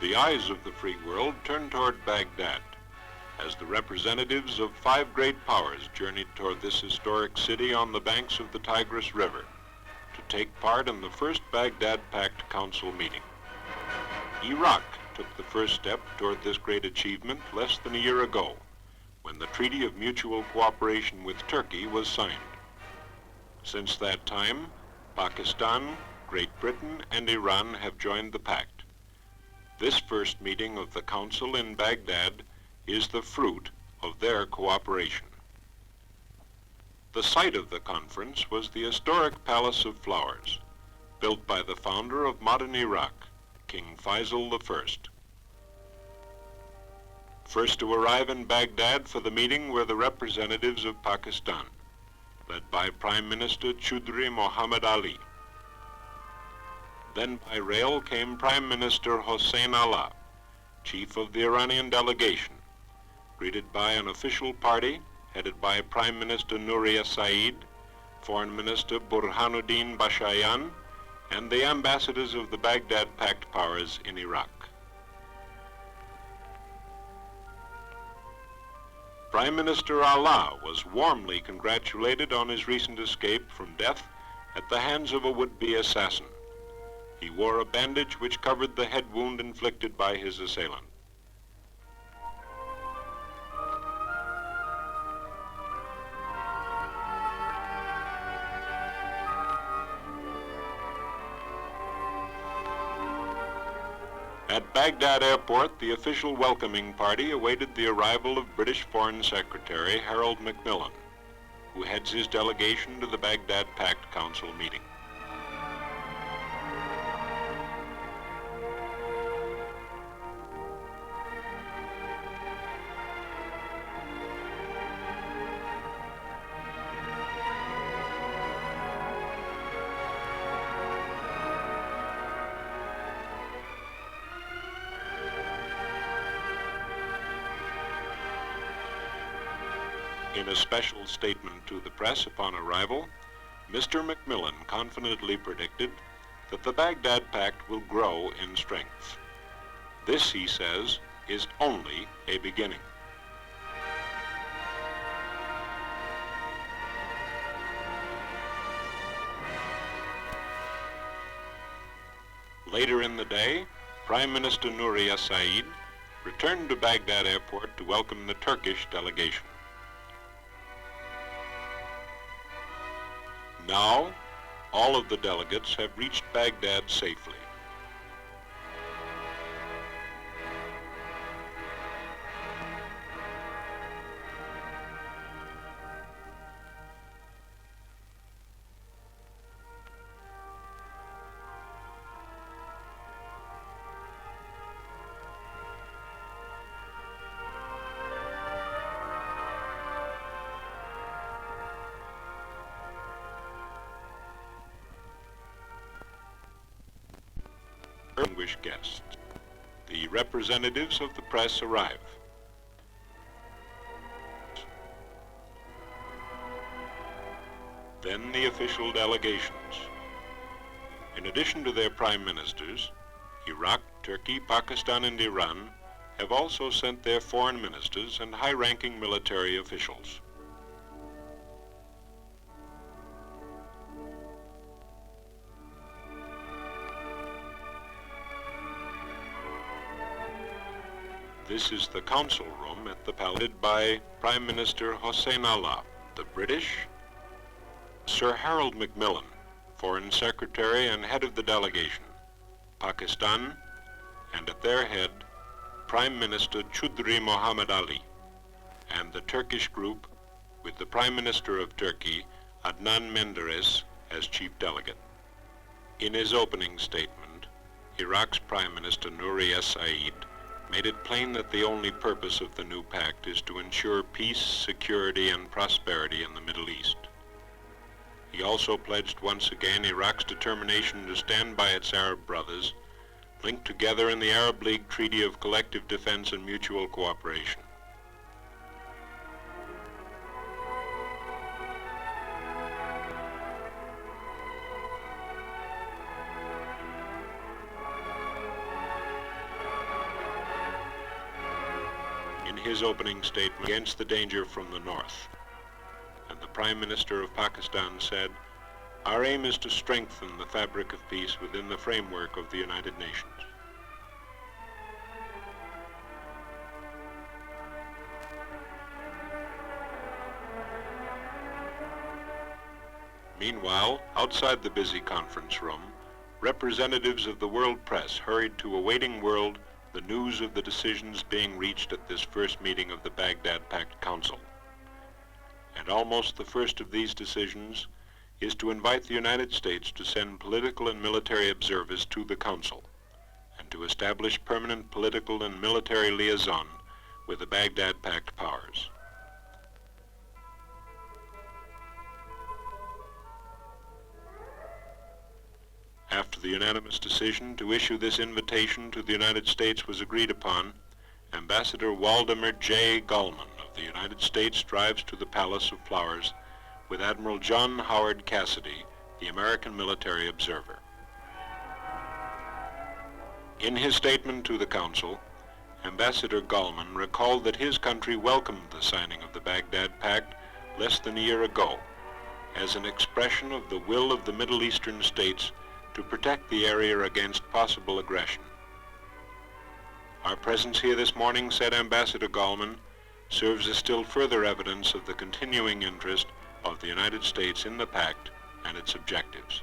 The eyes of the free world turned toward Baghdad as the representatives of 5 great powers journeyed toward this historic city on the banks of the Tigris River to take part in the first Baghdad Pact Council meeting. Iraq took the first step toward this great achievement less than a year ago, when the Treaty of Mutual Cooperation with Turkey was signed. Since that time, Pakistan, Great Britain, and Iran have joined the pact. This first meeting of the Council in Baghdad is the fruit of their cooperation. The site of the conference was the historic Palace of Flowers, built by the founder of modern Iraq, King Faisal I. First to arrive in Baghdad for the meeting were the representatives of Pakistan, led by Prime Minister Chaudhry Mohammad Ali. Then by rail came Prime Minister Hossein Allah, chief of the Iranian delegation, greeted by an official party headed by Prime Minister Nouri Saeed, Foreign Minister Burhanuddin Bashayan, and the ambassadors of the Baghdad Pact powers in Iraq. Prime Minister Allah was warmly congratulated on his recent escape from death at the hands of a would-be assassin. He wore a bandage which covered the head wound inflicted by his assailant. At Baghdad Airport, the official welcoming party awaited the arrival of British Foreign Secretary Harold Macmillan, who heads his delegation to the Baghdad Pact Council meeting. In a special statement to the press upon arrival, Mr. Macmillan confidently predicted that the Baghdad Pact will grow in strength. This, he says, is only a beginning. Later in the day, Prime Minister Nouri Saeed returned to Baghdad Airport to welcome the Turkish delegation. Now, all of the delegates have reached Baghdad safely. Distinguished guests, the representatives of the press arrive. Then the official delegations. In addition to their prime ministers, Iraq, Turkey, Pakistan, and Iran have also sent their foreign ministers and high-ranking military officials. This is the council room at the palace, led by Prime Minister Hossein Allah. The British, Sir Harold Macmillan, Foreign Secretary and head of the delegation, Pakistan, and at their head, Prime Minister Chaudhry Mohammad Ali, and the Turkish group with the Prime Minister of Turkey, Adnan Menderes, as chief delegate. In his opening statement, Iraq's Prime Minister Nouri Saeed made it plain that the only purpose of the new pact is to ensure peace, security, and prosperity in the Middle East. He also pledged once again Iraq's determination to stand by its Arab brothers, linked together in the Arab League Treaty of Collective Defense and Mutual Cooperation. in his opening statement against the danger from the north. And the Prime Minister of Pakistan said, "Our aim is to strengthen the fabric of peace within the framework of the United Nations." Meanwhile, outside the busy conference room, representatives of the world press hurried to a waiting world the news of the decisions being reached at this first meeting of the Baghdad Pact Council. And almost the first of these decisions is to invite the United States to send political and military observers to the Council, and to establish permanent political and military liaison with the Baghdad Pact powers. After the unanimous decision to issue this invitation to the United States was agreed upon, Ambassador Waldemar J. Gulman of the United States drives to the Palace of Flowers with Admiral John Howard Cassidy, the American military observer. In his statement to the Council, Ambassador Gulman recalled that his country welcomed the signing of the Baghdad Pact less than a year ago as an expression of the will of the Middle Eastern states to protect the area against possible aggression. Our presence here this morning, said Ambassador Gulman, serves as still further evidence of the continuing interest of the United States in the pact and its objectives.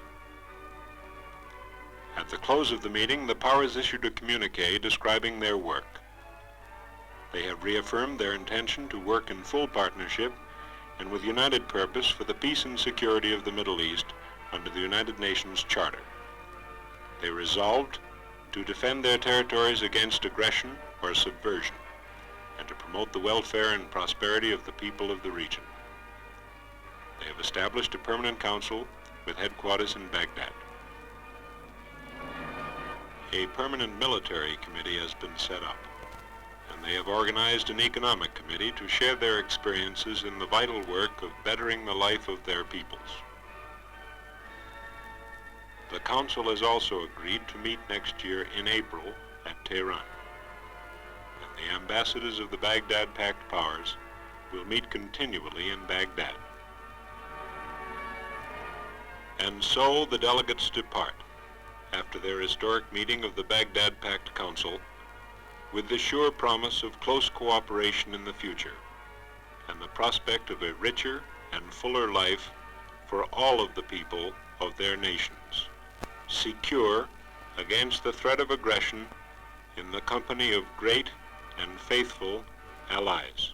At the close of the meeting, the powers issued a communiqué describing their work. They have reaffirmed their intention to work in full partnership and with united purpose for the peace and security of the Middle East under the United Nations Charter. They resolved to defend their territories against aggression or subversion, and to promote the welfare and prosperity of the people of the region. They have established a permanent council with headquarters in Baghdad. A permanent military committee has been set up, and they have organized an economic committee to share their experiences in the vital work of bettering the life of their peoples. The Council has also agreed to meet next year in April at Tehran, and the ambassadors of the Baghdad Pact powers will meet continually in Baghdad. And so the delegates depart, after their historic meeting of the Baghdad Pact Council, with the sure promise of close cooperation in the future, and the prospect of a richer and fuller life for all of the people of their nations, secure against the threat of aggression in the company of great and faithful allies.